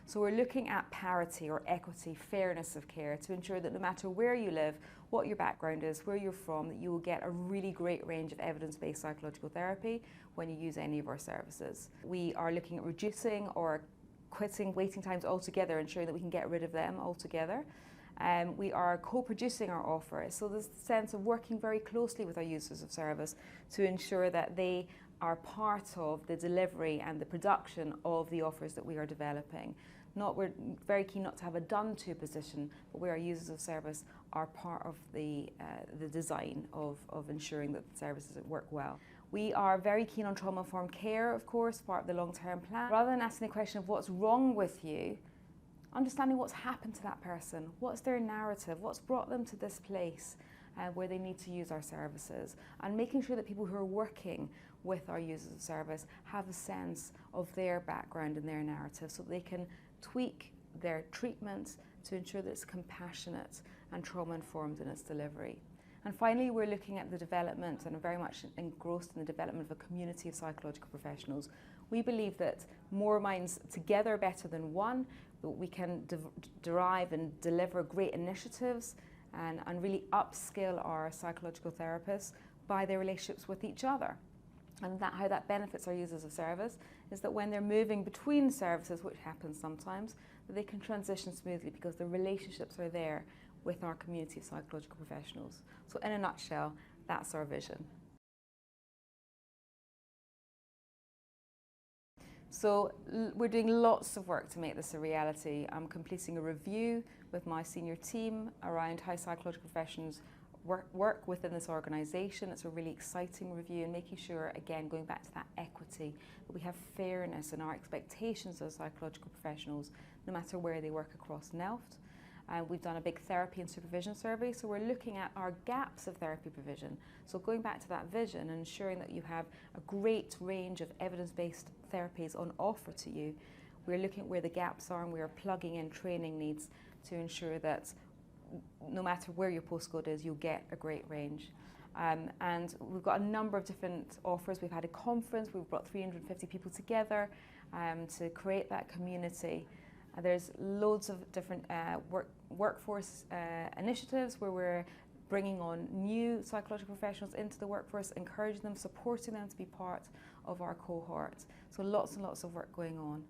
So we're looking at parity or equity, fairness of care to ensure that no matter where you live, what your background is, where you're from, that you will get a really great range of evidence-based psychological therapy when you use any of our services. We are looking at reducing or quitting waiting times altogether, ensuring that we can get rid of them altogether. We are co-producing our offers, so there's the sense of working very closely with our users of service to ensure that they are part of the delivery and the production of the offers that we are developing. We're very keen not to have a done-to position, but where our users of service are part of the design of ensuring that the services work well. We are very keen on trauma-informed care, of course, part of the long-term plan. Rather than asking the question of what's wrong with you, understanding what's happened to that person, what's their narrative, what's brought them to this place where they need to use our services, and making sure that people who are working with our users of service have a sense of their background and their narrative so that they can tweak their treatment to ensure that it's compassionate and trauma-informed in its delivery. And finally, we're looking at the development and are very much engrossed in the development of a community of psychological professionals. We believe that more minds together are better than one, that we can derive and deliver great initiatives and really upskill our psychological therapists by their relationships with each other. And how that benefits our users of service is that when they're moving between services, which happens sometimes, that they can transition smoothly because the relationships are there with our community of psychological professionals. So in a nutshell, that's our vision. So we're doing lots of work to make this a reality. I'm completing a review with my senior team around how psychological professions work within this organisation. It's a really exciting review and making sure, again, going back to that equity, that we have fairness in our expectations of psychological professionals, no matter where they work across NELFT. We've done a big therapy and supervision survey, so we're looking at our gaps of therapy provision. So going back to that vision and ensuring that you have a great range of evidence-based therapies on offer to you, we're looking at where the gaps are and we are plugging in training needs to ensure that no matter where your postcode is, you'll get a great range. And we've got a number of different offers. We've had a conference, we've brought 350 people together to create that community. There's loads of different workforce initiatives where we're bringing on new psychological professionals into the workforce, encouraging them, supporting them to be part of our cohort. So lots and lots of work going on.